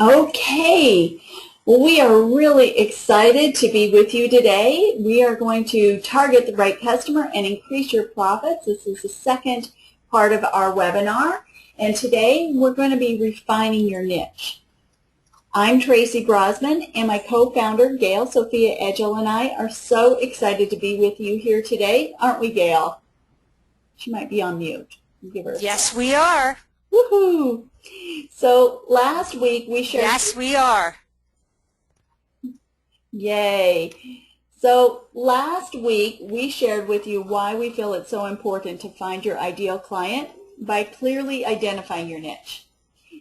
Okay, well, we are really excited to be with you today. We are going to target the right customer and increase your profits. This is the second part of our webinar, and today we're going to be refining your niche. I'm Traci Brosman, and my co-founder, Gail, Sophia Edgell, and I are so excited to be with you here today. Aren't we, Gail? She might be on mute. Give her a Yes, we are. Woohoo! So last week we shared... Yes, we are. Yay! So last week we shared with you why we feel it's so important to find your ideal client by clearly identifying your niche.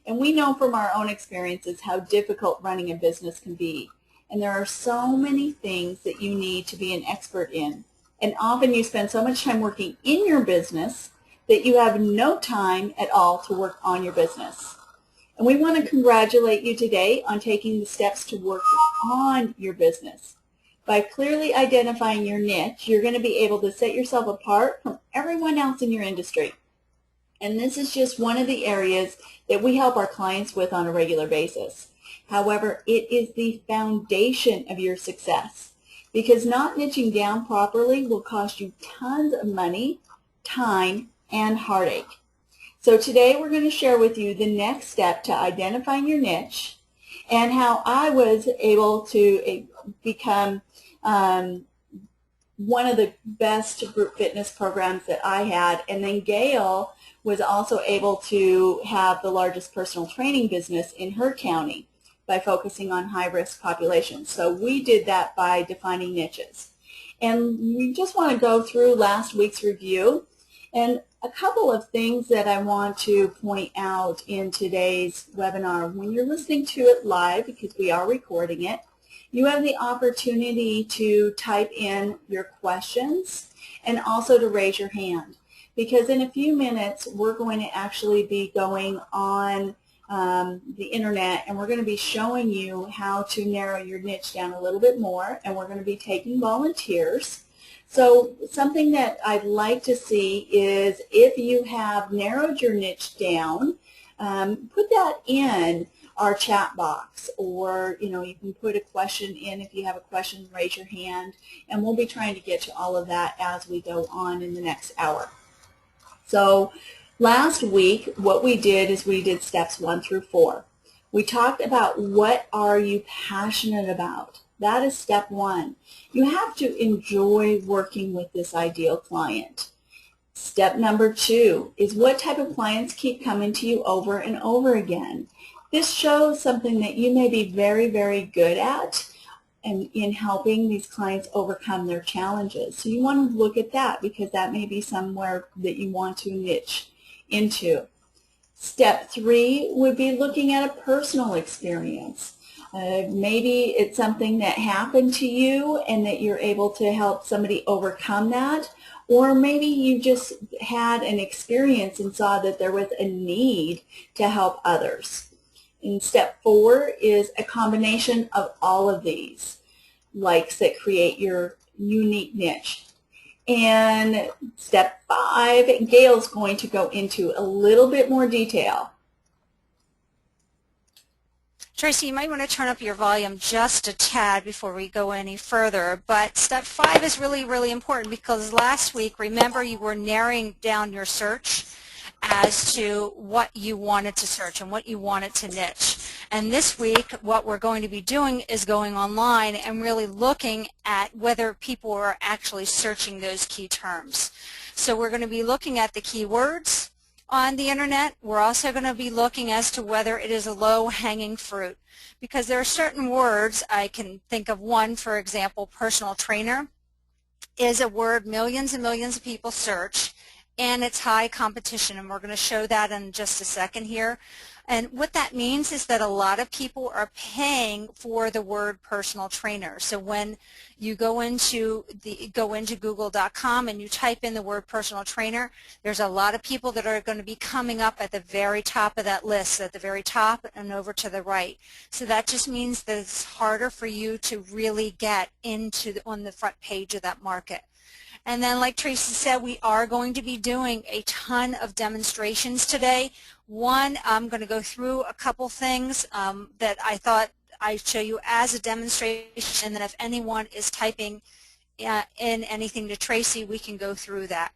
And we know from our own experiences how difficult running a business can be. And there are so many things that you need to be an expert in. And often you spend so much time working in your business that you have no time at all to work on your business. And we want to congratulate you today on taking the steps to work on your business. By clearly identifying your niche, you're going to be able to set yourself apart from everyone else in your industry. And this is just one of the areas that we help our clients with on a regular basis. However, it is the foundation of your success, because not niching down properly will cost you tons of money, time, and heartache. So today we're going to share with you the next step to identifying your niche and how I was able to become one of the best group fitness programs that I had, and then Gail was also able to have the largest personal training business in her county by focusing on high-risk populations. So we did that by defining niches. And we just want to go through last week's review and a couple of things that I want to point out in today's webinar. When you're listening to it live, because we are recording it, you have the opportunity to type in your questions and also to raise your hand. Because in a few minutes, we're going to actually be going on the internet, and we're going to be showing you how to narrow your niche down a little bit more, and we're going to be taking volunteers. So something that I'd like to see is if you have narrowed your niche down, put that in our chat box, or you can put a question in. If you have a question, raise your hand, and we'll be trying to get to all of that as we go on in the next hour. So last week what we did is we did steps 1 through 4. We talked about what are you passionate about. That is step 1. You have to enjoy working with this ideal client. Step number 2 is what type of clients keep coming to you over and over again. This shows something that you may be very, very good at in helping these clients overcome their challenges. So you want to look at that, because that may be somewhere that you want to niche into. Step 3 would be looking at a personal experience. Maybe it's something that happened to you and that you're able to help somebody overcome that, or maybe you just had an experience and saw that there was a need to help others. And step 4 is a combination of all of these likes that create your unique niche. And step 5, Gail's going to go into a little bit more detail. Traci, you might want to turn up your volume just a tad before we go any further. But step 5 is really, really important, because last week, remember, you were narrowing down your search as to what you wanted to search and what you wanted to niche. And this week, what we're going to be doing is going online and really looking at whether people are actually searching those key terms. So we're going to be looking at the keywords on the internet. We're also going to be looking as to whether it is a low-hanging fruit, because there are certain words. I can think of one, for example, personal trainer is a word millions and millions of people search, and it's high competition, and we're going to show that in just a second here. And what that means is that a lot of people are paying for the word personal trainer. So when you go into google.com and you type in the word personal trainer, there's a lot of people that are going to be coming up at the very top of that list, at the very top and over to the right. So that just means that it's harder for you to really get into on the front page of that market. And then, like Tracy said, we are going to be doing a ton of demonstrations today. One, I'm going to go through a couple things that I thought I'd show you as a demonstration, and then if anyone is typing in anything to Tracy, we can go through that.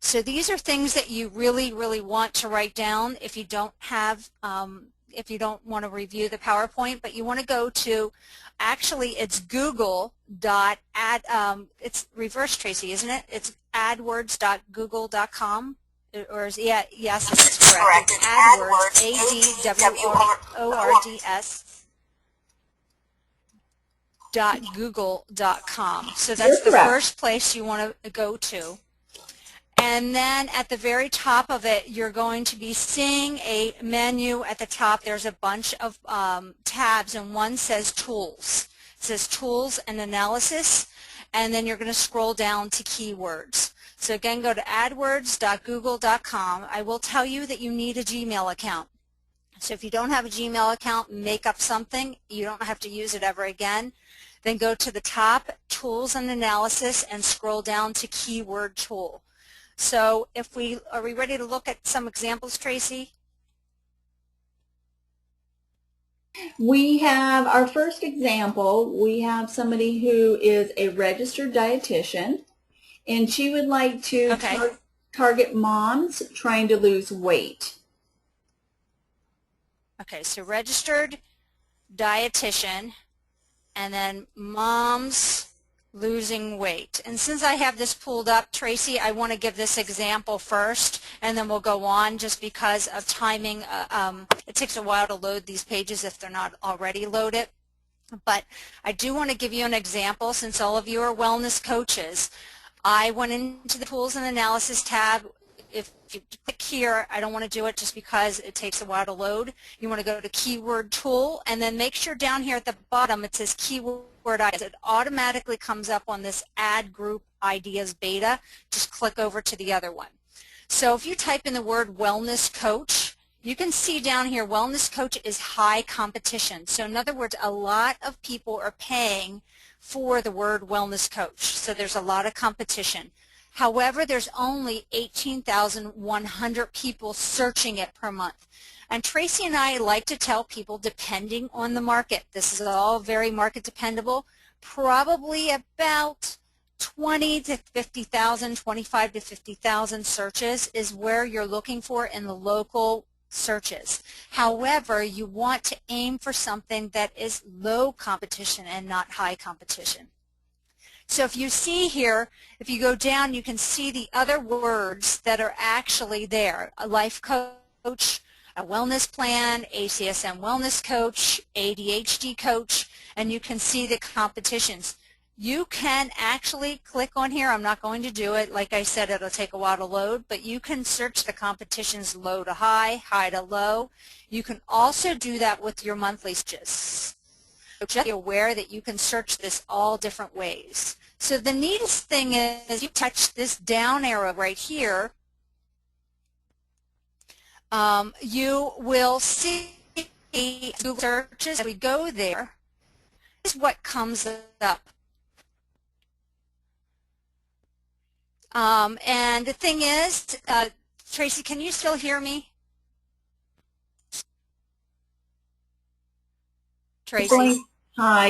So these are things that you really, really want to write down if you don't have, if you don't want to review the PowerPoint, but you want to go to, actually it's it's reverse, Tracy, isn't it? It's adwords.google.com, or is, yeah, yes, this is correct. It's AdWords, ADWORDS .google.com. So that's the first place you want to go to. And then at the very top of it, you're going to be seeing a menu at the top. There's a bunch of tabs, and one says Tools. It says Tools and Analysis, and then you're going to scroll down to Keywords. So again, go to adwords.google.com. I will tell you that you need a Gmail account. So if you don't have a Gmail account, make up something. You don't have to use it ever again. Then go to the top, Tools and Analysis, and scroll down to Keyword Tool. So are we ready to look at some examples, Tracy? We have our first example. We have somebody who is a registered dietitian, and she would like to target moms trying to lose weight. Okay, so registered dietitian, and then moms losing weight. And since I have this pulled up, Tracy, I want to give this example first, and then we'll go on just because of timing. It takes a while to load these pages if they're not already loaded. But I do want to give you an example since all of you are wellness coaches. I went into the Tools and Analysis tab. If you click here, I don't want to do it just because it takes a while to load. You want to go to Keyword Tool, and then make sure down here at the bottom it says Keyword Ideas. It automatically comes up on this Add Group Ideas Beta. Just click over to the other one. So if you type in the word Wellness Coach, you can see down here Wellness Coach is high competition. So in other words, a lot of people are paying for the word Wellness Coach. So there's a lot of competition. However, there's only 18,100 people searching it per month. And Tracy and I like to tell people, depending on the market, this is all very market dependable, probably about 20 to 50,000, 25 to 50,000 searches is where you're looking for in the local searches. However, you want to aim for something that is low competition and not high competition. So if you see here, if you go down, you can see the other words that are actually there. A life coach, a wellness plan, ACSM wellness coach, ADHD coach, and you can see the competitions. You can actually click on here. I'm not going to do it. Like I said, it'll take a while to load, but you can search the competitions low to high, high to low. You can also do that with your monthly searches. So just be aware that you can search this all different ways. So the neatest thing is you touch this down arrow right here, you will see Google searches. As we go there, this is what comes up. And the thing is, Tracy, can you still hear me? Tracy? Hi,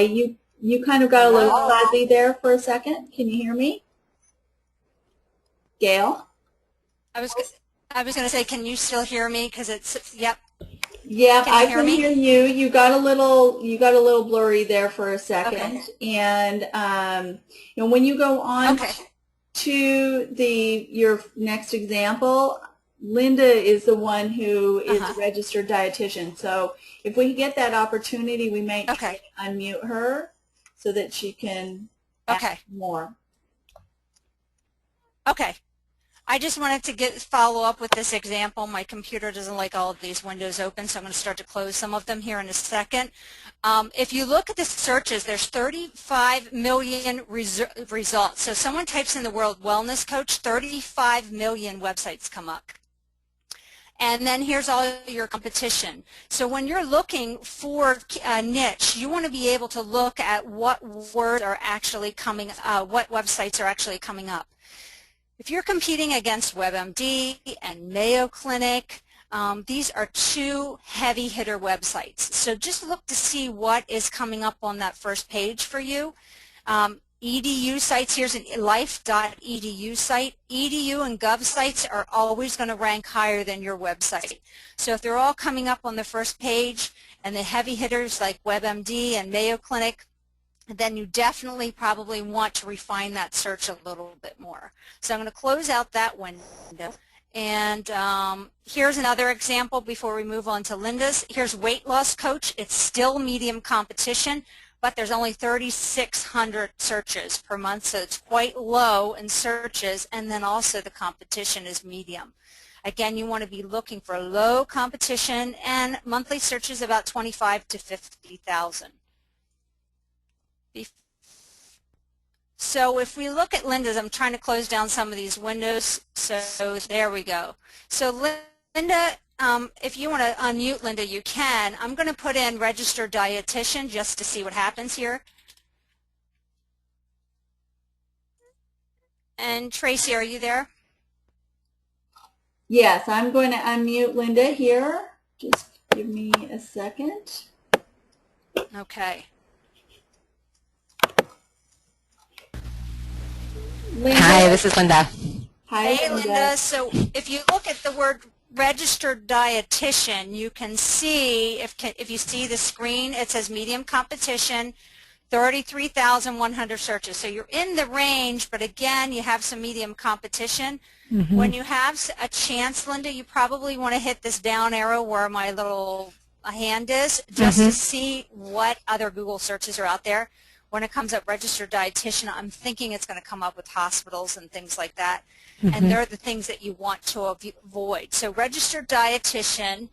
you kind of got a little fuzzy there for a second. Can you hear me? Gail? I was going to say, can you still hear me? Because it's, yep. Yeah, I can hear you. You got a little blurry there for a second. Okay. And when you go on to your next example, Linda is the one who is a registered dietitian. So if we get that opportunity, we may try to unmute her so that she can ask more. Okay. I just wanted to follow up with this example. My computer doesn't like all of these windows open, so I'm going to start to close some of them here in a second. If you look at the searches, there's 35 million results. So someone types in the word wellness coach, 35 million websites come up. And then here's all your competition. So when you're looking for a niche, you want to be able to look at what words are actually coming, what websites are actually coming up. If you're competing against WebMD and Mayo Clinic, these are two heavy hitter websites. So just look to see what is coming up on that first page for you. EDU sites, here's a life.edu site. EDU and Gov sites are always going to rank higher than your website. So if they're all coming up on the first page and the heavy hitters like WebMD and Mayo Clinic, then you definitely probably want to refine that search a little bit more. So I'm going to close out that window. And here's another example before we move on to Linda's. Here's weight loss coach. It's still medium competition, but there's only 3,600 searches per month, so it's quite low in searches, and then also the competition is medium. Again, you want to be looking for low competition, and monthly searches about 25 to 50,000. So if we look at Linda's, I'm trying to close down some of these windows, so there we go. So Linda, if you want to unmute Linda, you can. I'm going to put in registered dietitian just to see what happens here. And Traci, are you there? Yes, I'm going to unmute Linda here. Just give me a second. Okay. Linda. Hi, this is Linda. Hi, Hey, Linda. So if you look at the word registered dietitian, you can see, if you see the screen, it says medium competition, 33,100 searches. So you're in the range, but again, you have some medium competition. Mm-hmm. When you have a chance, Linda, you probably want to hit this down arrow where my little hand is, just to see what other Google searches are out there. When it comes up registered dietitian, I'm thinking it's going to come up with hospitals and things like that. And they're the things that you want to avoid. So registered dietitian,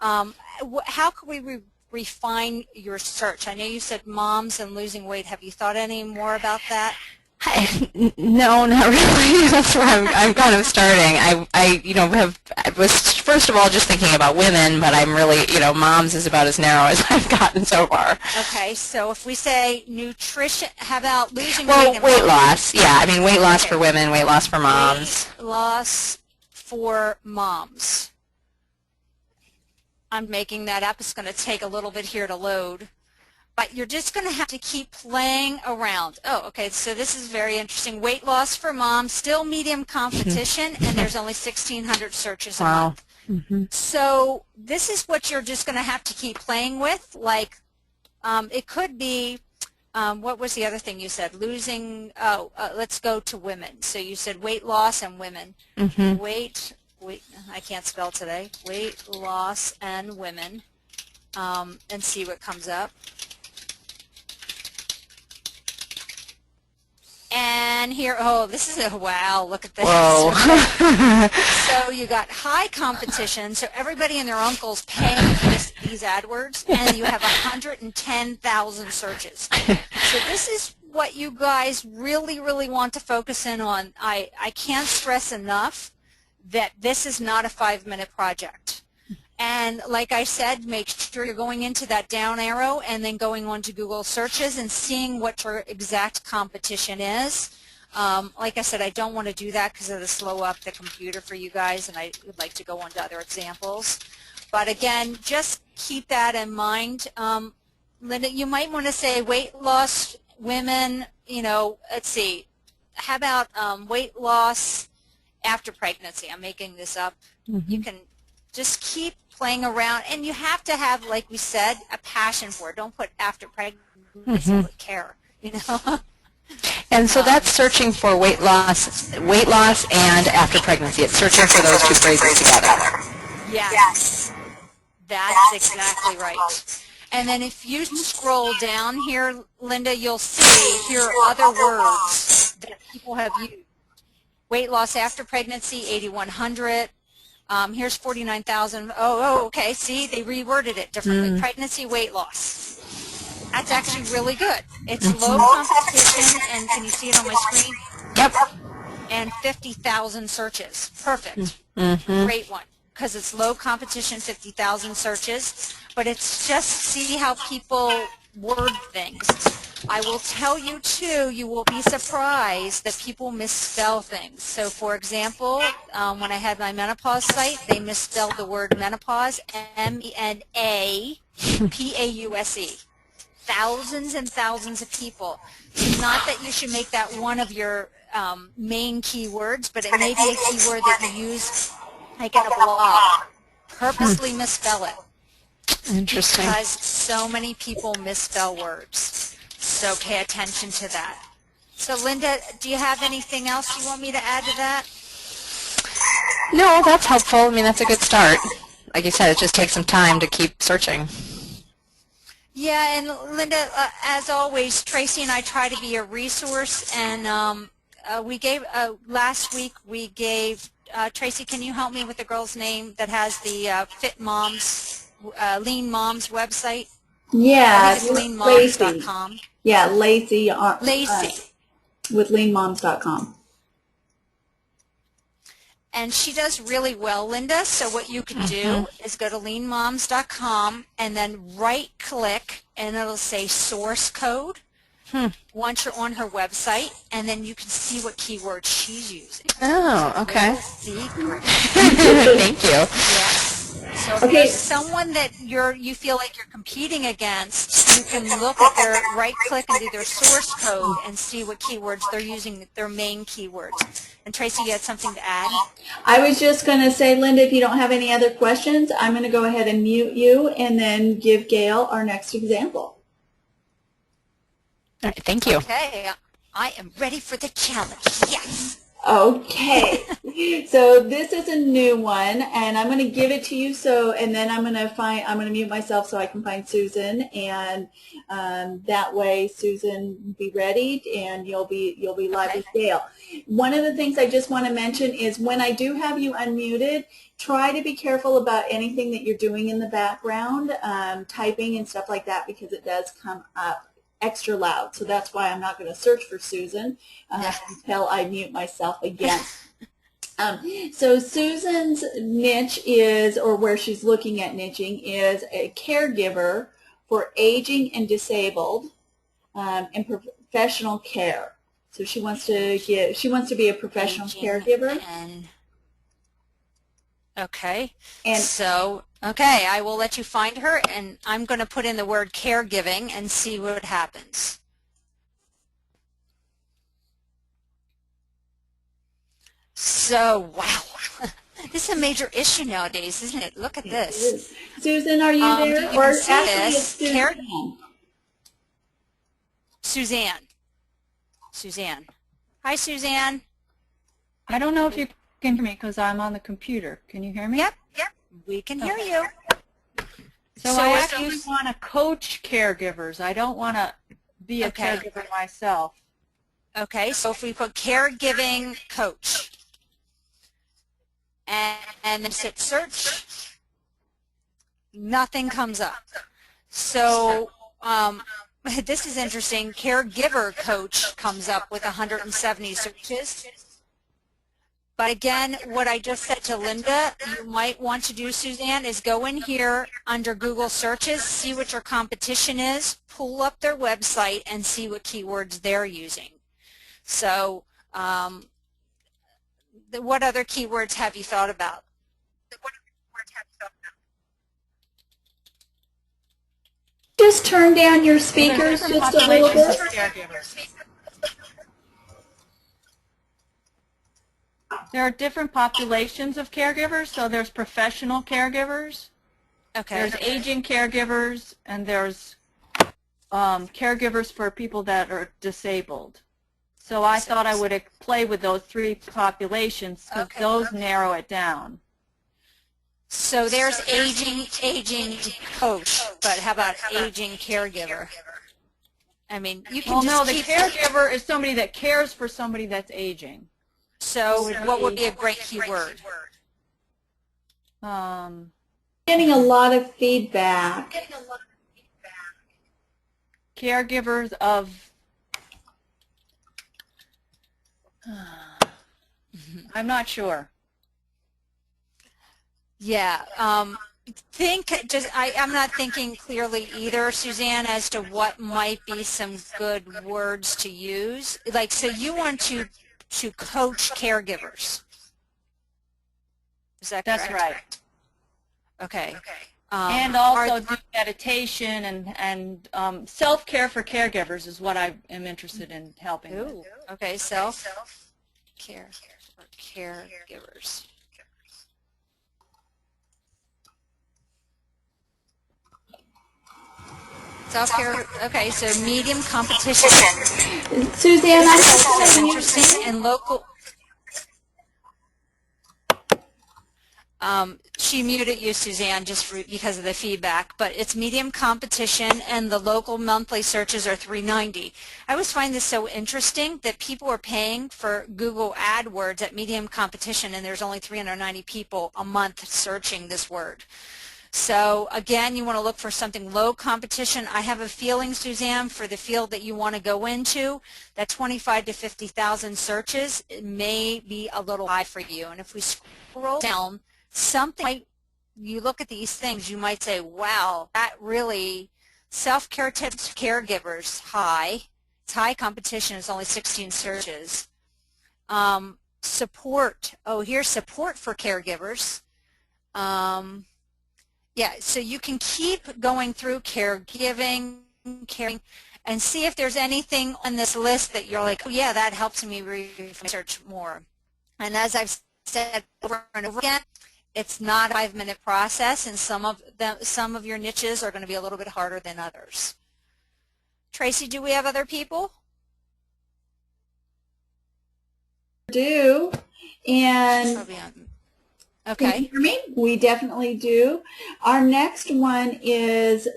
how can we refine your search? I know you said moms and losing weight. Have you thought any more about that? No, not really. That's where I'm kind of starting. I was first of all just thinking about women, but I'm really, moms is about as narrow as I've gotten so far. Okay, so if we say nutrition, how about losing weight? Well, weight loss. Yeah, I mean weight loss for women, weight loss for moms. Weight loss for moms. I'm making that up. It's going to take a little bit here to load. But you're just going to have to keep playing around. Oh, okay, so this is very interesting. Weight loss for moms, still medium competition, and there's only 1,600 searches a month. So this is what you're just going to have to keep playing with. Like, it could be, what was the other thing you said? Losing, let's go to women. So you said weight loss and women. Weight, I can't spell today. Weight loss and women, and see what comes up. And here, oh, this is a, wow, look at this. Whoa. So you got high competition, so everybody and their uncle's paying for these AdWords, and you have 110,000 searches. So this is what you guys really, really want to focus in on. I can't stress enough that this is not a 5-minute project. And like I said, make sure you're going into that down arrow and then going on to Google searches and seeing what your exact competition is. Like I said, I don't want to do that because it'll slow up the computer for you guys, and I would like to go on to other examples. But again, just keep that in mind. Linda, you might want to say weight loss, women, let's see. How about weight loss after pregnancy? I'm making this up. You can just keep playing around, and you have to have, like we said, a passion for it. Don't put after pregnancy with care, And so that's searching for weight loss and after pregnancy. It's searching for those two phrases together. Yes. That's exactly right. And then if you scroll down here, Linda, you'll see here are other words that people have used. Weight loss after pregnancy, 8,100. Here's 49,000. Oh, okay. See, they reworded it differently. Pregnancy, weight loss. That's actually really good. It's low competition, and can you see it on my screen? Yep. And 50,000 searches. Perfect. Great one. because it's low competition, 50,000 searches, but it's just see how people word things. I will tell you too, you will be surprised that people misspell things. So for example, when I had my menopause site, they misspelled the word menopause, M-E-N-A-P-A-U-S-E. Thousands and thousands of people. So not that you should make that one of your main keywords, but it may be a keyword that you use like in a blog. Purposely misspell it. Interesting. Because so many people misspell words. So pay attention to that. So Linda, do you have anything else you want me to add to that? No, that's helpful. I mean, that's a good start. Like you said, it just takes some time to keep searching. Yeah, and Linda, as always, Traci and I try to be a resource, and we gave, last week we gave, Traci, can you help me with the girl's name that has the Fit Moms, Lean Moms website? Yeah, I think it's Lacey. leanmoms.com. Yeah, Lacey Lacey. with leanmoms.com. And she does really well, Linda. So what you could do is go to leanmoms.com and then right-click, and it'll say source code once you're on her website, and then you can see what keywords she's using. Oh, okay. Little secret. Thank you. Yes. So if there's someone that you feel like you're competing against, you can look at their right-click and do their source code and see what keywords they're using, their main keywords. And Traci, you had something to add? I was just going to say, Linda, if you don't have any other questions, I'm going to go ahead and mute you and then give Gail our next example. All right, thank you. Okay, I am ready for the challenge. Yes. Okay, so this is a new one, and I'm going to give it to you. And then I'm going to mute myself so I can find Susan, and that way, Susan, be ready, and you'll be live with Gail. One of the things I just want to mention is when I do have you unmuted, try to be careful about anything that you're doing in the background, typing and stuff like that, because it does come up extra loud. So that's why I'm not going to search for Susan until I mute myself again. So Susan's niche is, or where she's looking at niching, is a caregiver for aging and disabled in professional care. So she wants to be a professional caregiver. Okay. Okay, I will let you find her, and I'm going to put in the word caregiving and see what happens. So, wow. This is a major issue nowadays, isn't it? Look at this. Susan, are you there? You or can see actually, this. it's Suzanne. Hi, Suzanne. I don't know if you can hear me because I'm on the computer. Can you hear me? Yep. We can hear you. So I actually want to coach caregivers. I don't want to be a caregiver myself. Okay, so if we put caregiving coach and then hit search, nothing comes up. So this is interesting. Caregiver coach comes up with 170 searches. But again, what I just said to Linda, you might want to do, Suzanne, is go in here under Google searches, see what your competition is, pull up their website, and see what keywords they're using. So what other keywords have you thought about? Just turn down your speakers just a little bit. There are different populations of caregivers. So there's professional caregivers, there's aging caregivers, and there's caregivers for people that are disabled. So I thought I would play with those three populations because those narrow it down. So there's aging coach, but how about aging caregiver? I mean, you can no, the caregiver is somebody that cares for somebody that's aging. So what would be a great keyword? Getting a lot of feedback. Caregivers of, I'm not sure. Yeah. I'm not thinking clearly either, Suzanne, as to what might be some good words to use. Like, so you want to coach caregivers. Is that correct? That's right. Okay. And also do meditation and self-care for caregivers is what I am interested in helping with. Okay, self-care for caregivers. Self-care, okay, so medium competition. Suzanne, That's interesting. And local, she muted you, Suzanne, just because of the feedback, but it's medium competition and the local monthly searches are $3.90. I always find this so interesting that people are paying for Google AdWords at medium competition and there's only 390 people a month searching this word. So again, you want to look for something low competition. I have a feeling, Suzanne, for the field that you want to go into, that 25 to 50,000 searches may be a little high for you. And if we scroll down, something like you look at these things, you might say, wow, that really, self-care tips, caregivers, high. It's high competition. It's only 16 searches. Support. Oh, here's support for caregivers. Yeah, so you can keep going through caregiving, caring, and see if there's anything on this list that you're like, oh yeah, that helps me research more. And as I've said over and over again, it's not a 5-minute process, and some of your niches are going to be a little bit harder than others. Tracy, do we have other people? Do, and okay. Can you hear me? We definitely do. Our next one is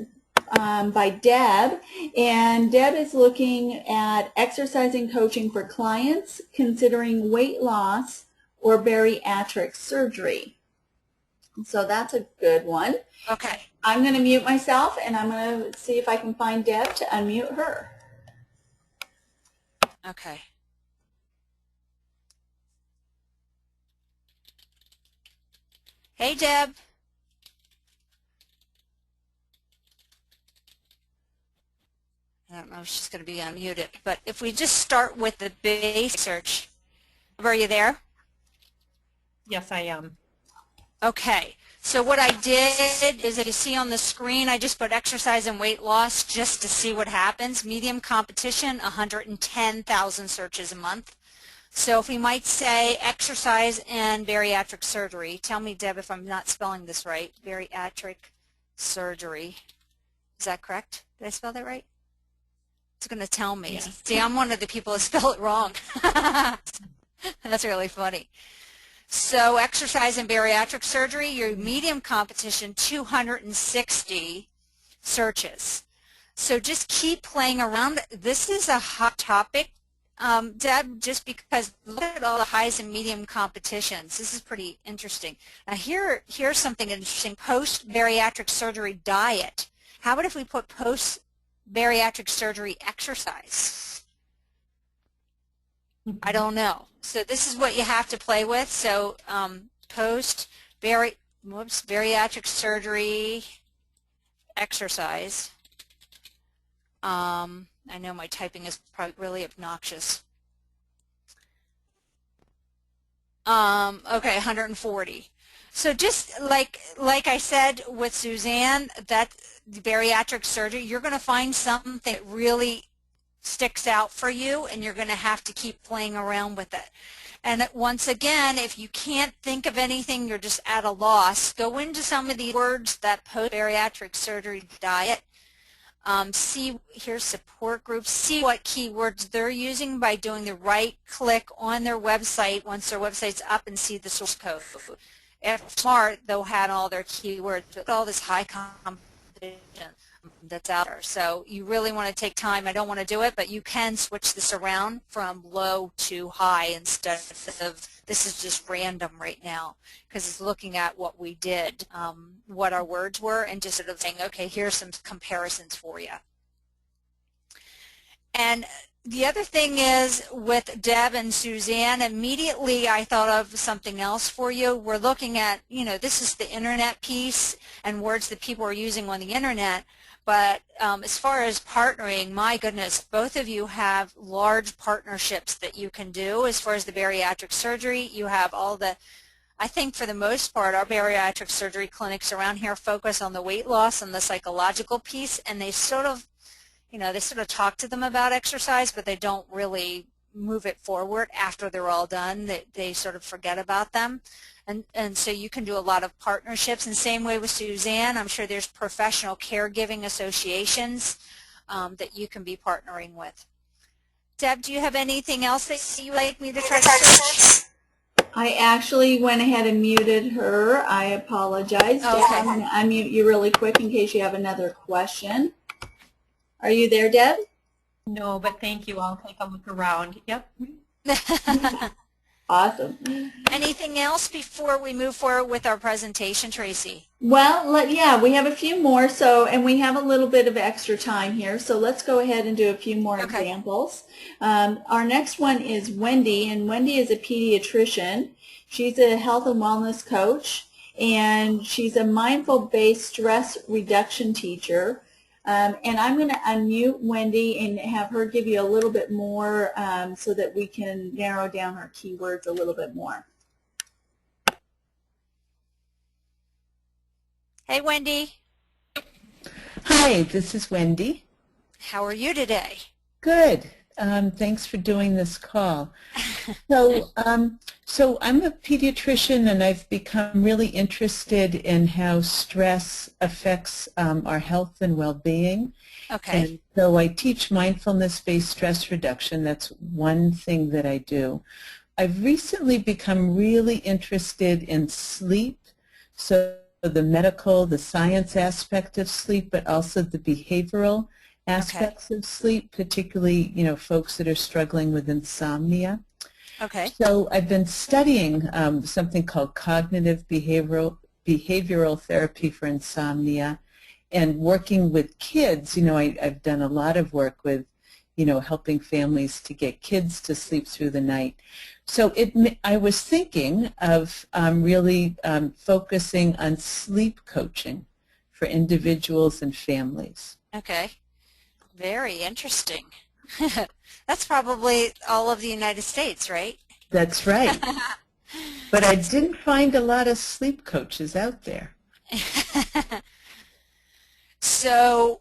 by Deb, and Deb is looking at exercising coaching for clients considering weight loss or bariatric surgery. So that's a good one. Okay. I'm going to mute myself, and I'm going to see if I can find Deb to unmute her. Okay. Hey, Deb. I don't know if she's going to be unmuted, but if we just start with the basic search. Are you there? Yes, I am. Okay. So what I did is, if you see on the screen, I just put exercise and weight loss just to see what happens. Medium competition, 110,000 searches a month. So if we might say exercise and bariatric surgery, tell me, Deb, if I'm not spelling this right, bariatric surgery. Is that correct? Did I spell that right? It's going to tell me. Yes. See, I'm one of the people that spell it wrong. That's really funny. So exercise and bariatric surgery, your medium competition, 260 searches. So just keep playing around. This is a hot topic. Deb, just because look at all the highs and medium competitions. This is pretty interesting. Now here's something interesting. Post-bariatric surgery diet. How about if we put post-bariatric surgery exercise? I don't know. So this is what you have to play with. So post-bariatric surgery exercise. I know my typing is probably really obnoxious. Okay, 140. So just like I said with Suzanne, that bariatric surgery, you're going to find something that really sticks out for you, and you're going to have to keep playing around with it. And once again, if you can't think of anything, you're just at a loss, go into some of these words, that post-bariatric surgery diet. See, here's support groups. See what keywords they're using by doing the right click on their website once their website's up, and see the source code. If smart, they'll have all their keywords, but all this high competition that's out there. So you really want to take time. I don't want to do it, but you can switch this around from low to high instead of this is just random right now, because it's looking at what we did, what our words were, and just sort of saying, okay, here's some comparisons for you. And The other thing is with Deb and Suzanne, immediately I thought of something else for you. We're looking at, this is the internet piece and words that people are using on the internet. But as far as partnering, my goodness, both of you have large partnerships that you can do. As far as the bariatric surgery, you have all the, I think for the most part, our bariatric surgery clinics around here focus on the weight loss and the psychological piece, and they sort of talk to them about exercise, but they don't really move it forward after they're all done. They sort of forget about them. And so you can do a lot of partnerships. And same way with Suzanne, I'm sure there's professional caregiving associations that you can be partnering with. Deb, do you have anything else that you'd like me to try to search? I actually went ahead and muted her. I apologize. Okay. Deb, I'm going to unmute you really quick in case you have another question. Are you there, Deb? No, but thank you. I'll take a look around. Yep. Awesome. Anything else before we move forward with our presentation, Tracy? Well, yeah, we have a few more, and we have a little bit of extra time here, so let's go ahead and do a few more examples. Our next one is Wendy, and Wendy is a pediatrician. She's a health and wellness coach, and she's a mindful-based stress reduction teacher. And I'm going to unmute Wendy and have her give you a little bit more so that we can narrow down her keywords a little bit more. Hey, Wendy. Hi, this is Wendy. How are you today? Good. Thanks for doing this call. So I'm a pediatrician, and I've become really interested in how stress affects our health and well-being. Okay. And so I teach mindfulness-based stress reduction. That's one thing that I do. I've recently become really interested in sleep, so the medical, the science aspect of sleep, but also the behavioral aspects of sleep, particularly, folks that are struggling with insomnia. Okay. So I've been studying something called cognitive behavioral therapy for insomnia, and working with kids. I've done a lot of work with, helping families to get kids to sleep through the night. So I was thinking of really focusing on sleep coaching for individuals and families. Okay. Very interesting. That's probably all of the United States, right? That's right. But I didn't find a lot of sleep coaches out there. So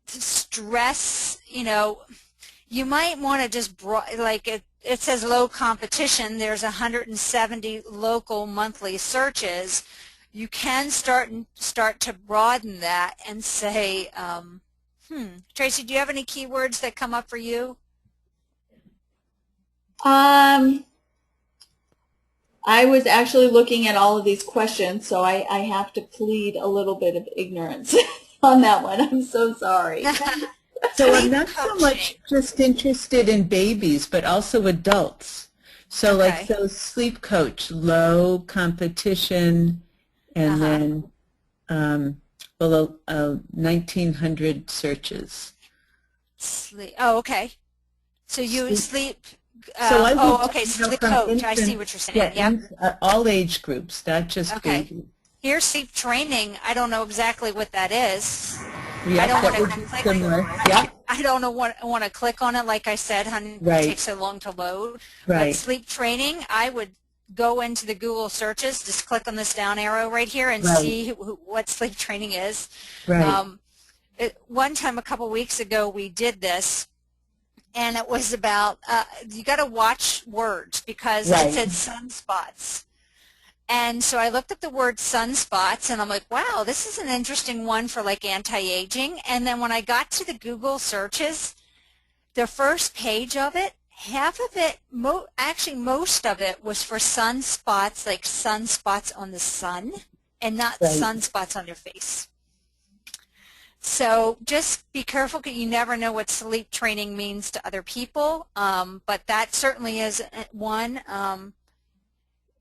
stress, you might want to just, it says low competition. There's 170 local monthly searches. You can start to broaden that and say, Tracy, do you have any keywords that come up for you? I was actually looking at all of these questions, so I have to plead a little bit of ignorance on that one. I'm so sorry. So I'm not so much just interested in babies, but also adults. So sleep coach, low competition, and then 1,900 searches. Sleep. Oh, okay. So you sleep. Sleep coach. I see what you're saying. Yeah, all age groups, not just babies. Here's sleep training. I don't know exactly what that is. Yeah, I don't that want would to be click. similar. Yeah. I don't want to click on it. Like I said, honey, Right. it takes so long to load. Right. But sleep training, I would go into the Google searches, just click on this down arrow right here and see what sleep training is. Right. One time a couple weeks ago we did this, and it was about you got to watch words because it said sunspots. And so I looked up the word sunspots, and I'm like, wow, this is an interesting one for like anti-aging. And then when I got to the Google searches, the first page of it, half of it, actually most of it was for sunspots, like sunspots on the sun, and not sunspots on your face. So just be careful, because you never know what sleep training means to other people, but that certainly is one.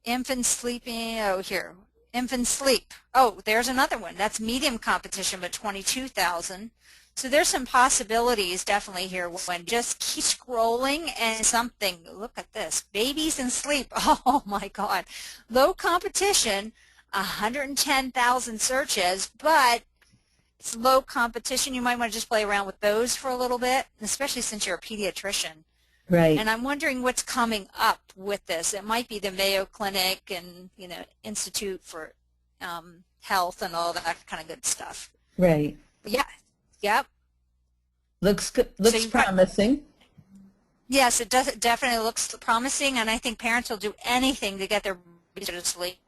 Infant sleeping, infant sleep. Oh, there's another one. That's medium competition, but 22,000. So there's some possibilities definitely here when just keep scrolling and something, look at this, babies and sleep, oh my God. Low competition, 110,000 searches, but it's low competition. You might want to just play around with those for a little bit, especially since you're a pediatrician. Right. And I'm wondering what's coming up with this. It might be the Mayo Clinic and, Institute for Health and all that kind of good stuff. Right. But yeah. Yep. Looks good. Looks promising. Yes, it does. It definitely looks promising, and I think parents will do anything to get their babies to sleep.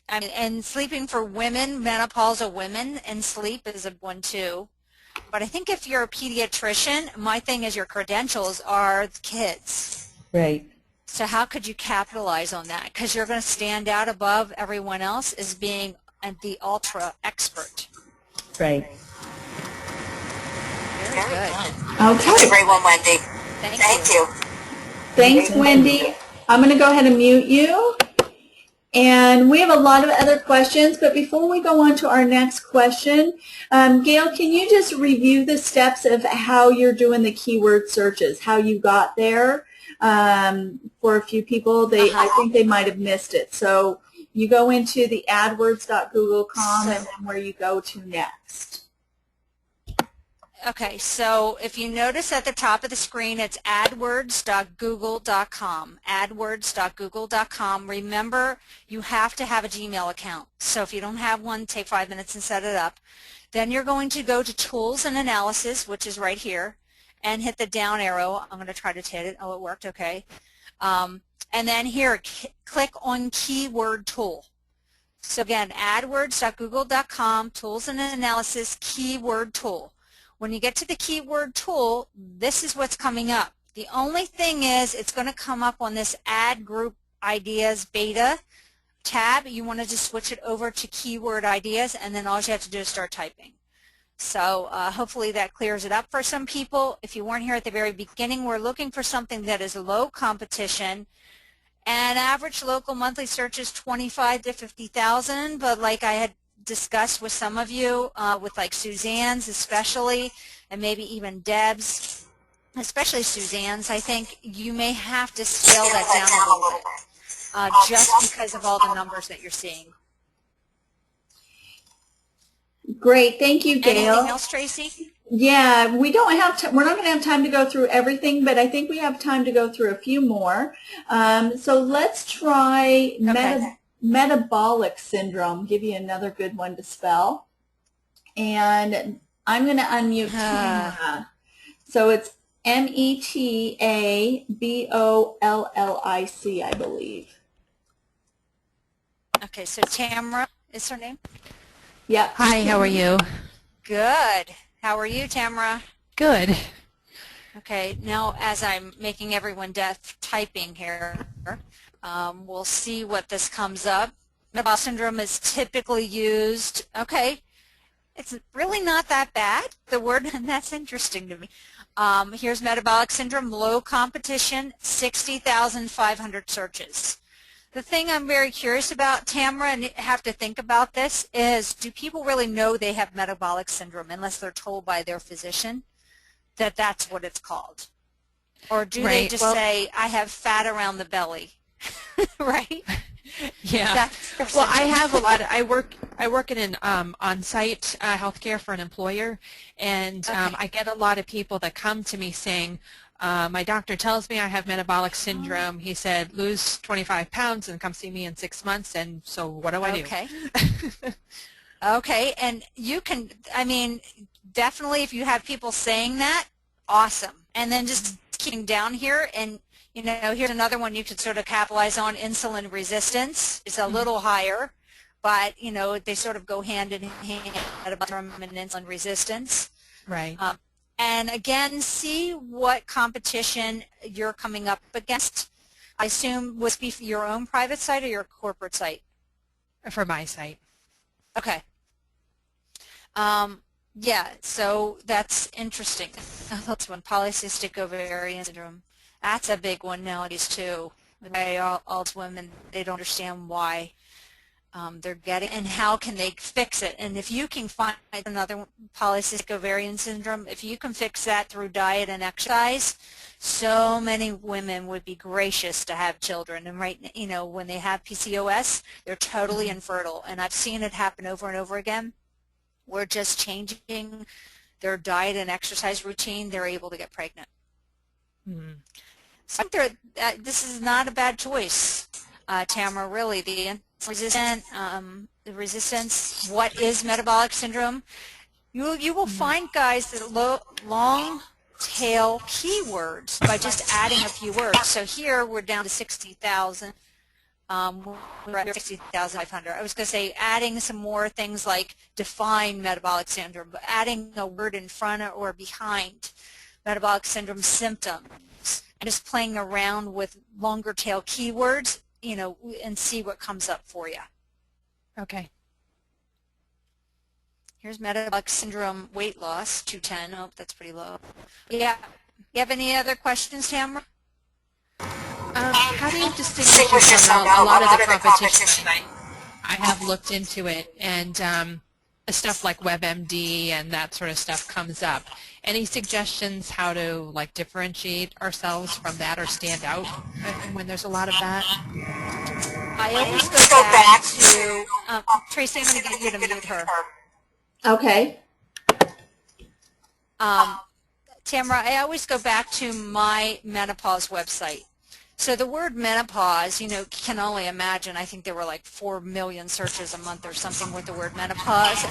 And sleeping for women, menopausal women, and sleep is a one too. But I think if you're a pediatrician, my thing is your credentials are the kids. Right. So how could you capitalize on that? Because you're going to stand out above everyone else as being the ultra expert. Right. Very good. Okay. That's a great one, Wendy. Thank you. Thanks, Wendy. I'm going to go ahead and mute you. And we have a lot of other questions, but before we go on to our next question, Gail, can you just review the steps of how you're doing the keyword searches, how you got there? For a few people, I think they might have missed it. So you go into the adwords.google.com and then where you go to next. Okay, so if you notice at the top of the screen, it's adwords.google.com, adwords.google.com. Remember, you have to have a Gmail account. So if you don't have one, take 5 minutes and set it up. Then you're going to go to Tools and Analysis, which is right here, and hit the down arrow. I'm going to try to hit it. Oh, it worked. Okay. And then here, click on Keyword Tool. So again, adwords.google.com, Tools and Analysis, Keyword Tool. When you get to the keyword tool, this is what's coming up. The only thing is it's going to come up on this Add Group Ideas Beta tab. You want to just switch it over to Keyword Ideas, and then all you have to do is start typing. So hopefully that clears it up for some people. If you weren't here at the very beginning, we're looking for something that is low competition. And average local monthly search is 25 to 50,000, but like I had discussed with some of you, with like Suzanne's especially, and maybe even Deb's, especially Suzanne's, I think you may have to scale that down a little bit, just because of all the numbers that you're seeing. Great, thank you, Gail. Anything else, Traci? Yeah, we don't have we're not going to have time to go through everything, but I think we have time to go through a few more. So let's try metabolic syndrome. Give you another good one to spell. And I'm going to unmute Tamara. So it's Metabollic, I believe. Okay, so Tamara is her name? Yep. Hi, how are you? Good. How are you, Tamara? Good. Okay, now as I'm making everyone typing here, we'll see what this comes up. Metabolic syndrome is typically used. Okay, it's really not that bad, the word, and that's interesting to me. Here's metabolic syndrome, low competition, 60,500 searches. The thing I'm very curious about, Tamara, and have to think about this, is do people really know they have metabolic syndrome unless they're told by their physician that that's what it's called? Or do they just say, I have fat around the belly, right? Yeah. Well, I have a lot. I work in an on-site healthcare for an employer, and I get a lot of people that come to me saying, my doctor tells me I have metabolic syndrome. He said, lose 25 pounds and come see me in 6 months, and so what do I do? Okay. Okay, and you can, I mean, definitely if you have people saying that, awesome. And then just keeping down here, and you know, here's another one you could sort of capitalize on. Insulin resistance is a little higher, but you know, they sort of go hand in hand, metabolic and insulin resistance. Right. And again, see what competition you're coming up against. I assume would be your own private site or your corporate site? For my site. Okay. Yeah, so that's interesting. That's one, polycystic ovarian syndrome. That's a big one nowadays too. All women, they don't understand why. they're getting, and how can they fix it. And if you can find another polycystic ovarian syndrome, if you can fix that through diet and exercise, so many women would be gracious to have children. And right, you know, when they have PCOS, they're totally infertile. And I've seen it happen over and over again. We're just changing their diet and exercise routine, they're able to get pregnant. So I think this is not a bad choice, Tamara, really. The resistance, what is metabolic syndrome? You will find, guys, that long tail keywords by just adding a few words. So here we're down to 60,000. We're at 60,500. I was going to say adding some more things like define metabolic syndrome, but adding a word in front or behind metabolic syndrome symptoms, and just playing around with longer tail keywords, you know, and see what comes up for you. Okay. Here's metabolic syndrome weight loss, 210. Oh, that's pretty low. Yeah. You have any other questions, Tamara? How do you distinguish yourself from a lot of the competition? I have looked into it, and stuff like WebMD and that sort of stuff comes up. Any suggestions how to like differentiate ourselves from that or stand out when there's a lot of that? I always go back to Tracy. I'm going to get you to mute her. Okay. Tamara, I always go back to my menopause website. So the word menopause, you know, can only imagine, I think there were like 4 million searches a month or something with the word menopause.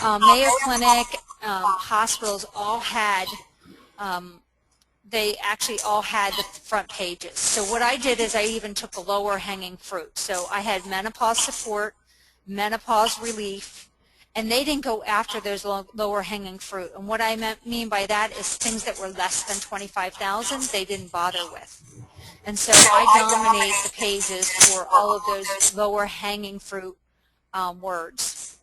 And Mayo Clinic, hospitals all had, they actually all had the front pages. So what I did is I even took the lower hanging fruit. So I had menopause support, menopause relief, and they didn't go after those lower hanging fruit. And what I mean by that is things that were less than 25,000 they didn't bother with. And so I dominate the pages for all of those lower hanging fruit words,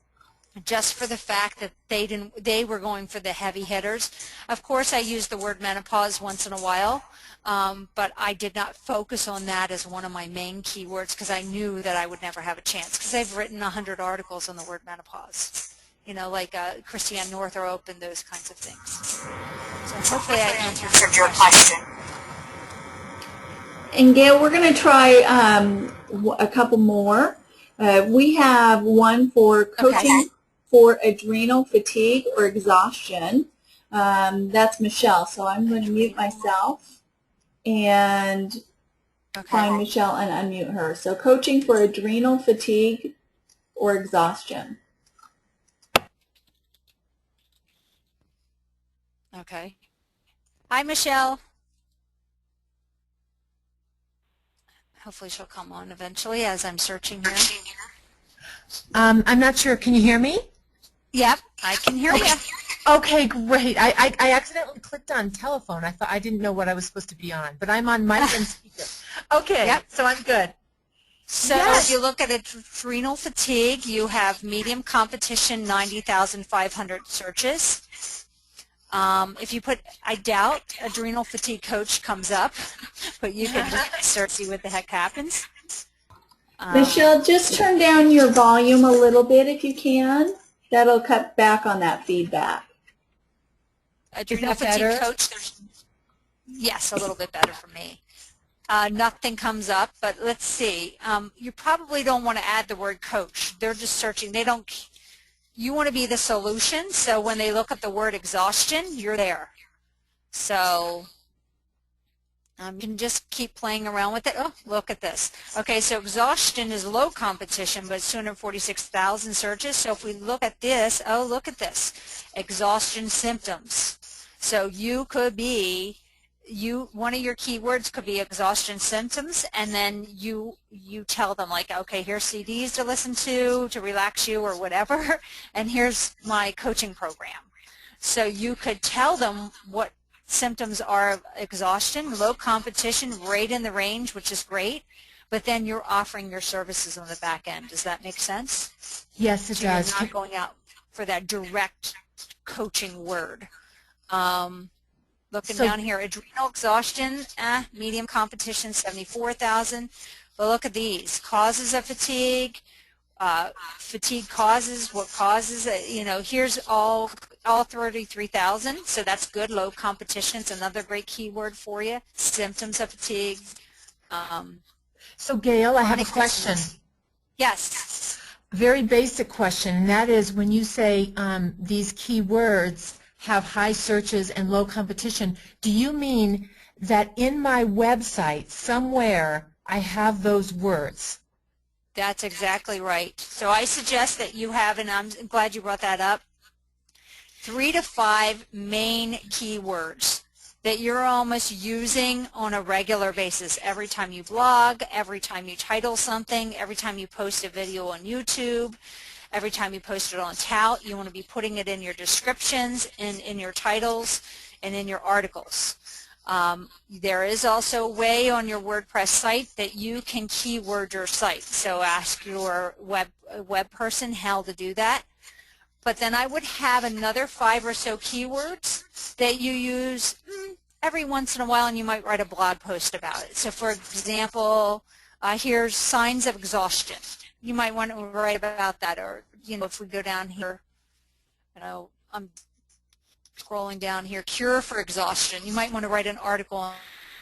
just for the fact that they were going for the heavy hitters. Of course, I use the word menopause once in a while, but I did not focus on that as one of my main keywords because I knew that I would never have a chance, because I've written 100 articles on the word menopause, you know, like Christiane Northrup and those kinds of things. So hopefully I answered your question. And Gail, we're going to try a couple more. We have one for coaching for adrenal fatigue or exhaustion. That's Michelle, so I'm going to mute myself and find Michelle and unmute her. So coaching for adrenal fatigue or exhaustion. Okay. Hi, Michelle. Hopefully she'll come on eventually as I'm searching here. I'm not sure. Can you hear me? Yep, I can hear you. Okay, great. I accidentally clicked on telephone. I didn't know what I was supposed to be on, but I'm on mic and speaker. Okay, yep. So I'm good. So if you look at adrenal fatigue, you have medium competition, 90,500 searches. If you put, I doubt adrenal fatigue coach comes up, but you can just search, see what the heck happens. Michelle, just turn down your volume a little bit if you can. That'll cut back on that feedback. Adrenal fatigue coach, yes, a little bit better for me. Nothing comes up, but let's see. You probably don't want to add the word coach. They're just searching. They don't. You want to be the solution, so when they look up the word exhaustion, you're there. So you can just keep playing around with it. Oh, look at this. Okay, so exhaustion is low competition, but it's 246,000 searches. So if we look at this, oh, look at this. Exhaustion symptoms. So you could be, one of your keywords could be exhaustion symptoms, and then you tell them, like, okay, here's CDs to listen to relax you or whatever, and here's my coaching program. So you could tell them what symptoms are of exhaustion, low competition, right in the range, which is great, but then you're offering your services on the back end. Does that make sense? Yes, it does. You're not going out for that direct coaching word. Looking down here, adrenal exhaustion, medium competition, 74,000. But look at these, causes of fatigue, fatigue causes, what causes it, here's all 33,000, so that's good. Low competition is another great keyword for you. Symptoms of fatigue. So Gail, I have a question. Yes. Very basic question, and that is when you say these keywords have high searches and low competition, do you mean that in my website somewhere I have those words? That's exactly right. So I suggest that you have, and I'm glad you brought that up, 3 to 5 main keywords that you're almost using on a regular basis. Every time you blog, every time you title something, every time you post a video on YouTube, every time you post it on Tout, you want to be putting it in your descriptions, in your titles, and in your articles. There is also a way on your WordPress site that you can keyword your site. So ask your web person how to do that. But then I would have another 5 or so keywords that you use every once in a while, and you might write a blog post about it. So for example, here's signs of exhaustion. You might want to write about that, or if we go down here, I'm scrolling down here, cure for exhaustion. You might want to write an article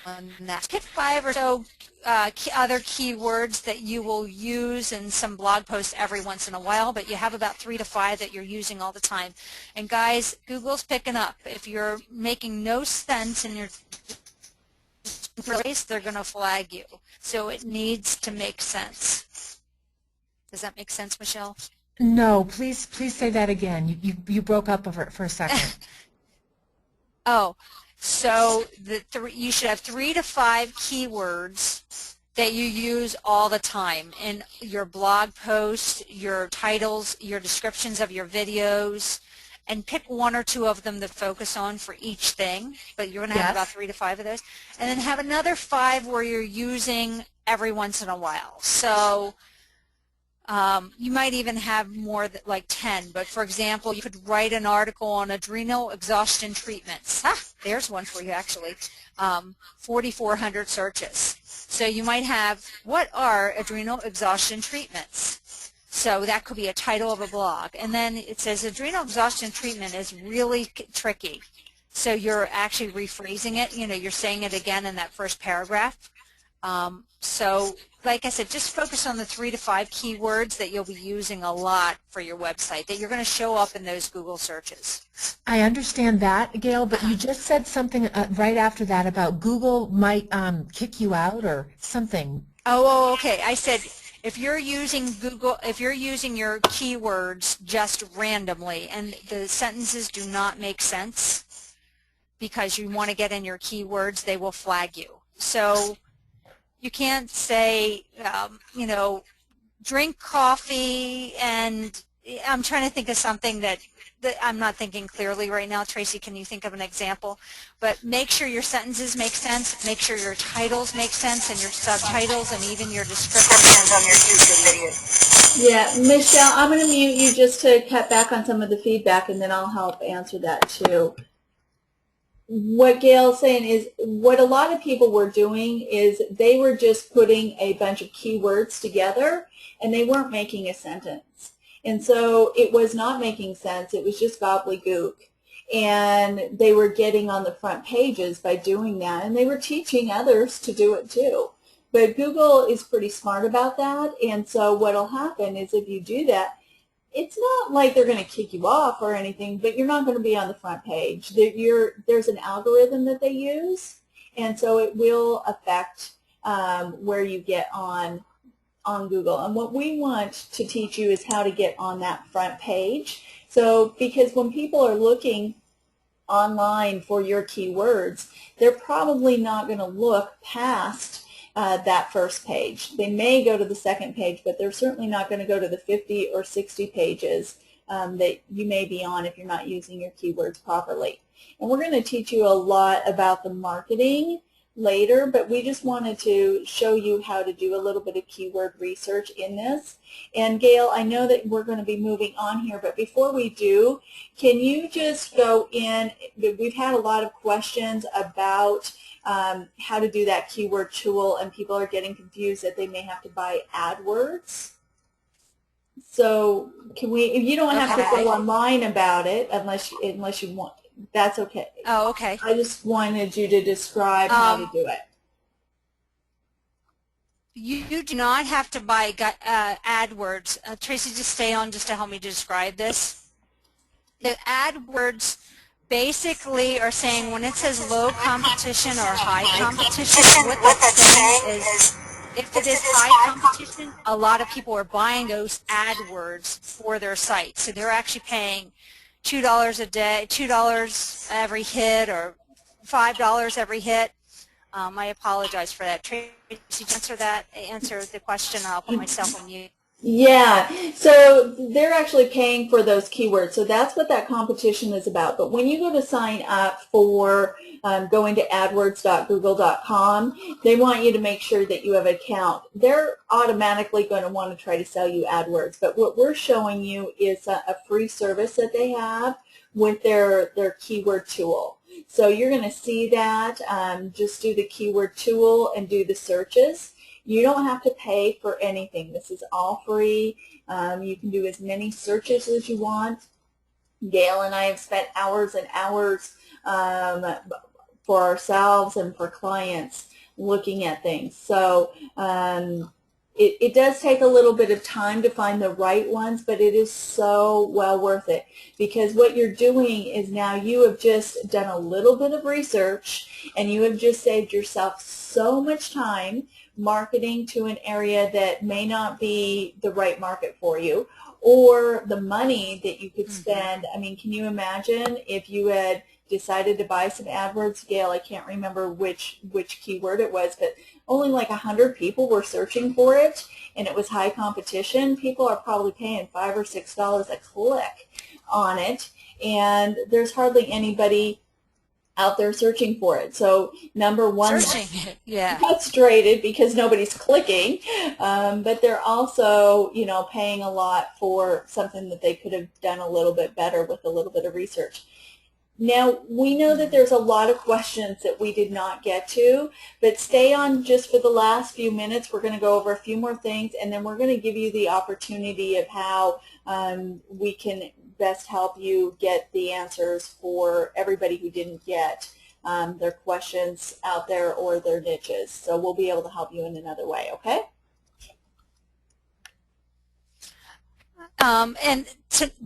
on that. Pick 5 or so other keywords that you will use in some blog posts every once in a while, but you have about 3 to 5 that you're using all the time. And guys, Google's picking up. If you're making no sense in your place, they're going to flag you. So it needs to make sense. Does that make sense, Michelle? No, please say that again. You broke up for a second. Oh, so you should have 3 to 5 keywords that you use all the time in your blog posts, your titles, your descriptions of your videos, and pick 1 or 2 of them to focus on for each thing. But you're going to have about 3 to 5 of those, and then have another 5 where you're using every once in a while. So you might even have more like 10, but for example, you could write an article on adrenal exhaustion treatments. There's one for you actually. 4,400 searches. So you might have, what are adrenal exhaustion treatments? So that could be a title of a blog. And then it says adrenal exhaustion treatment is really tricky. So you're actually rephrasing it. You're saying it again in that first paragraph. So like I said, just focus on the 3 to 5 keywords that you'll be using a lot for your website, that you're going to show up in those Google searches. I understand that, Gail, but you just said something right after that about Google might kick you out or something. Oh, okay. I said if you're using Google, if you're using your keywords just randomly and the sentences do not make sense because you want to get in your keywords, they will flag you. So you can't say, drink coffee, and I'm trying to think of something that I'm not thinking clearly right now. Tracy, can you think of an example? But make sure your sentences make sense, make sure your titles make sense, and your subtitles, and even your descriptions on your YouTube videos. Yeah, Michelle, I'm going to mute you just to cut back on some of the feedback, and then I'll help answer that too. What Gail's saying is what a lot of people were doing is they were just putting a bunch of keywords together and they weren't making a sentence. And so it was not making sense. It was just gobbledygook. And they were getting on the front pages by doing that, and they were teaching others to do it too. But Google is pretty smart about that, and so what will happen is if you do that, it's not like they're going to kick you off or anything, but you're not going to be on the front page. There's an algorithm that they use, and so it will affect where you get on Google. And what we want to teach you is how to get on that front page. So because when people are looking online for your keywords, they're probably not going to look past that first page. They may go to the second page, but they're certainly not going to go to the 50 or 60 pages that you may be on if you're not using your keywords properly. And we're going to teach you a lot about the marketing later, but we just wanted to show you how to do a little bit of keyword research in this. And Gail, I know that we're going to be moving on here, but before we do, can you just go in? We've had a lot of questions about how to do that keyword tool, and people are getting confused that they may have to buy AdWords. So can we, if you don't have to Okay. go online about it unless you want, that's okay. Oh, okay. I just wanted you to describe how to do it. You do not have to buy AdWords. Tracy, just stay on just to help me describe this. The AdWords basically are saying when it says low competition or high competition, what that's saying is if it is high competition, a lot of people are buying those AdWords for their site. So they're actually paying $2 a day, $2 every hit, or $5 every hit. I apologize for that. Tracy, answer the question. I'll put myself on mute. Yeah, so they're actually paying for those keywords. So that's what that competition is about. But when you go to sign up for going to adwords.google.com, they want you to make sure that you have an account. They're automatically going to want to try to sell you AdWords. But what we're showing you is a free service that they have with their keyword tool. So you're going to see that. Just do the keyword tool and do the searches. You don't have to pay for anything. This is all free. You can do as many searches as you want. Gail and I have spent hours and hours for ourselves and for clients looking at things. So it does take a little bit of time to find the right ones, but it is so well worth it, because what you're doing is now you have just done a little bit of research and you have just saved yourself so much time marketing to an area that may not be the right market for you, or the money that you could spend. I mean, can you imagine if you had decided to buy some AdWords? Gail, I can't remember which keyword it was, but only like 100 people were searching for it, and it was high competition. People are probably paying $5 or $6 a click on it, and there's hardly anybody out there searching for it. So number one, yeah, frustrated because nobody's clicking, but they're also, you know, paying a lot for something that they could have done a little bit better with a little bit of research. Now, we know that there's a lot of questions that we did not get to, but stay on just for the last few minutes. We're going to go over a few more things, and then we're going to give you the opportunity of how we can best help you get the answers for everybody who didn't get their questions out there or their niches. So we'll be able to help you in another way, okay? And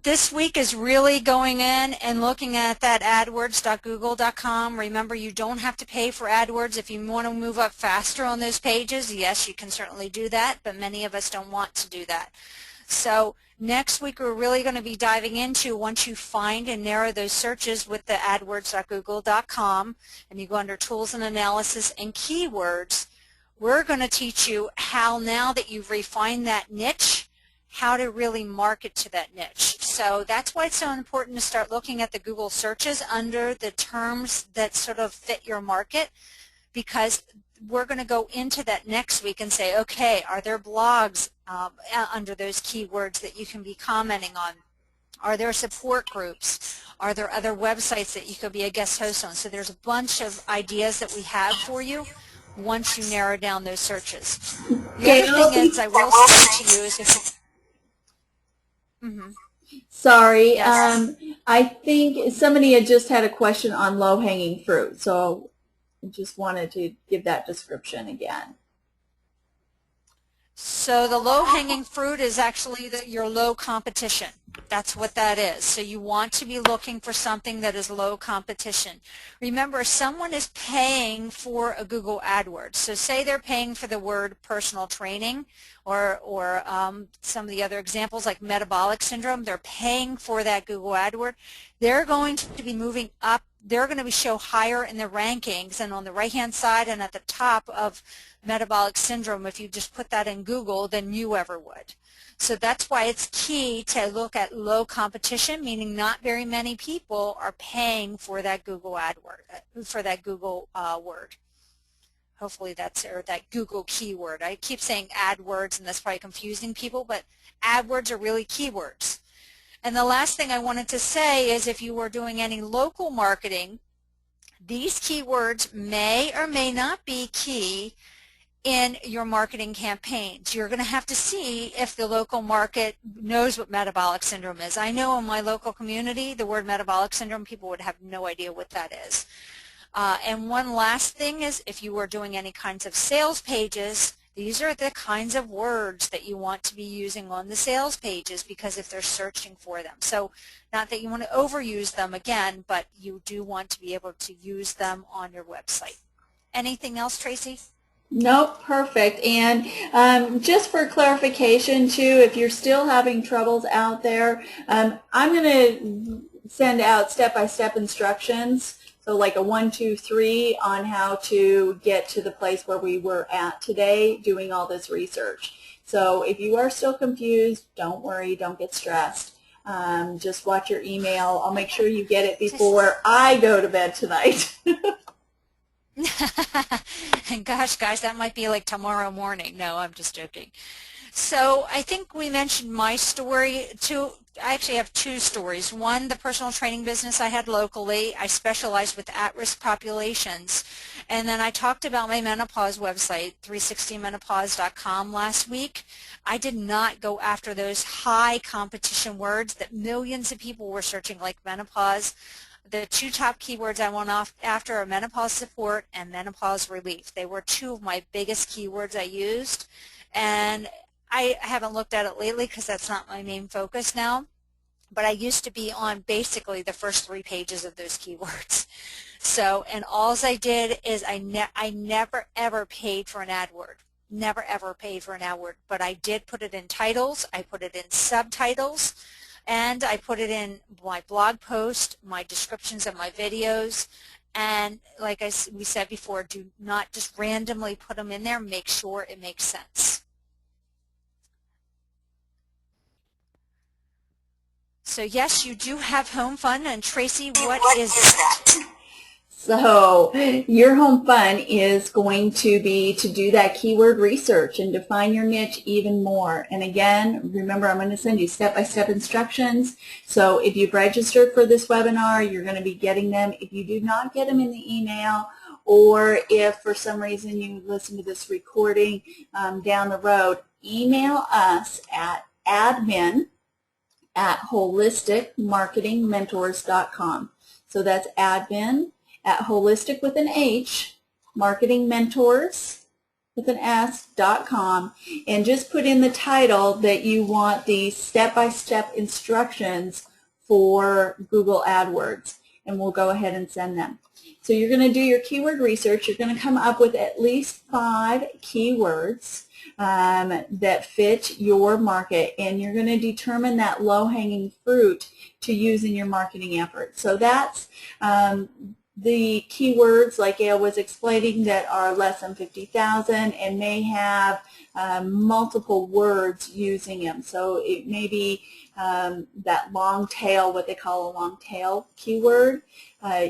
this week is really going in and looking at that adwords.google.com. Remember, you don't have to pay for AdWords. If you want to move up faster on those pages, yes, you can certainly do that, but many of us don't want to do that. So next week we're really going to be diving into, once you find and narrow those searches with the adwords.google.com, and you go under Tools and Analysis and Keywords, we're going to teach you how, now that you've refined that niche, how to really market to that niche. So that's why it's so important to start looking at the Google searches under the terms that sort of fit your market, because we're going to go into that next week and say, okay, are there blogs under those keywords that you can be commenting on? Are there support groups? Are there other websites that you could be a guest host on? So there's a bunch of ideas that we have for you once you narrow down those searches. The other thing is, I will say to you, is if Sorry, yes. I think somebody had just had a question on low-hanging fruit, so I just wanted to give that description again. So the low-hanging fruit is actually your low competition. That's what that is. So you want to be looking for something that is low competition. Remember, someone is paying for a Google AdWords. So say they're paying for the word personal training, or some of the other examples like metabolic syndrome. They're paying for that Google AdWord. They're going to be moving up. They're going to show higher in the rankings, and on the right-hand side and at the top of metabolic syndrome, if you just put that in Google, than you ever would. So that's why it's key to look at low competition, meaning not very many people are paying for that Google AdWord, for that Google word. Hopefully that's, or that Google keyword. I keep saying AdWords, and that's probably confusing people, but AdWords are really keywords. And the last thing I wanted to say is, if you are doing any local marketing, these keywords may or may not be key in your marketing campaigns. You're going to have to see if the local market knows what metabolic syndrome is. I know in my local community, the word metabolic syndrome, people would have no idea what that is. And one last thing is, if you are doing any kinds of sales pages, these are the kinds of words that you want to be using on the sales pages, because if they're searching for them. So not that you want to overuse them again, but you do want to be able to use them on your website. Anything else, Traci? Nope, perfect. And just for clarification too, if you're still having troubles out there, I'm going to send out step-by-step instructions, so like a 1, 2, 3 on how to get to the place where we were at today doing all this research. So if you are still confused, don't worry, don't get stressed. Just watch your email. I'll make sure you get it before I go to bed tonight. Gosh, guys, that might be like tomorrow morning. No, I'm just joking. So I think we mentioned my story too. I actually have 2 stories. One, the personal training business I had locally. I specialized with at-risk populations. And then I talked about my menopause website, 360menopause.com, last week. I did not go after those high competition words that millions of people were searching, like menopause. The 2 top keywords I went after are menopause support and menopause relief. They were 2 of my biggest keywords I used, and I haven't looked at it lately because that's not my main focus now, but I used to be on basically the first 3 pages of those keywords. So, and all I did is I never ever paid for an AdWord. Never ever paid for an AdWord, but I did put it in titles, I put it in subtitles, and I put it in my blog post, my descriptions of my videos, and like we said before, do not just randomly put them in there. Make sure it makes sense. So yes, you do have home fun, and Traci, what is that? So your home fun is going to be to do that keyword research and define your niche even more. And again, remember, I'm going to send you step-by-step instructions. So if you've registered for this webinar, you're going to be getting them. If you do not get them in the email, or if for some reason you listen to this recording down the road, email us at admin@holisticmarketingmentors.com. So that's admin at holistic with an H, marketing mentors with an S.com, and just put in the title that you want the step-by-step instructions for Google AdWords, and we'll go ahead and send them. So you're going to do your keyword research. You're going to come up with at least 5 keywords that fit your market, and you're going to determine that low-hanging fruit to use in your marketing efforts. So that's the keywords, like Gail was explaining, that are less than 50,000 and may have multiple words using them. So it may be that long tail, what they call a long tail keyword.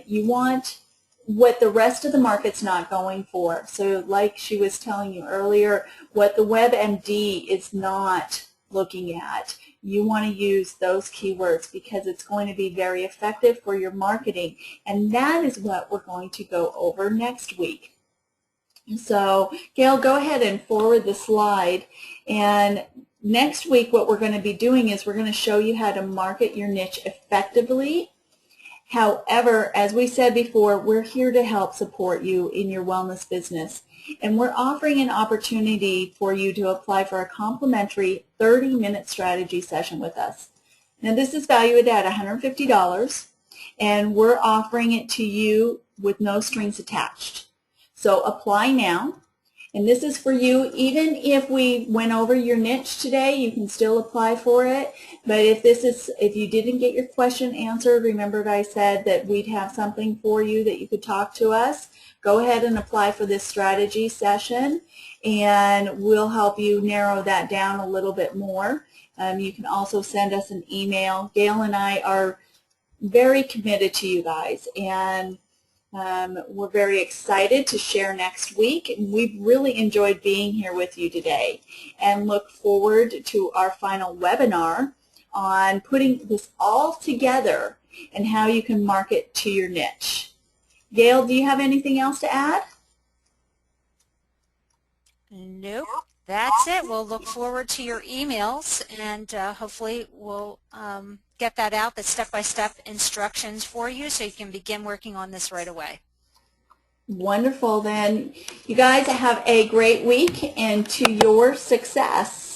You want what the rest of the market's not going for. So like she was telling you earlier, what the WebMD is not looking at. You want to use those keywords because it's going to be very effective for your marketing, and that is what we're going to go over next week. So Gail, go ahead and forward the slide, and next week what we're going to be doing is we're going to show you how to market your niche effectively. However, as we said before, we're here to help support you in your wellness business, and we're offering an opportunity for you to apply for a complimentary 30-minute strategy session with us. Now, this is valued at $150, and we're offering it to you with no strings attached. So apply now. And this is for you. Even if we went over your niche today, you can still apply for it. But if you didn't get your question answered, remember I said that we'd have something for you that you could talk to us. Go ahead and apply for this strategy session, and we'll help you narrow that down a little bit more. You can also send us an email. Gail and I are very committed to you guys, and we're very excited to share next week, and we've really enjoyed being here with you today, and look forward to our final webinar on putting this all together and how you can market to your niche. Gail, do you have anything else to add? Nope. That's it. We'll look forward to your emails, and hopefully we'll get that out, the step-by-step instructions for you, so you can begin working on this right away. Wonderful. Then you guys have a great week, and to your success.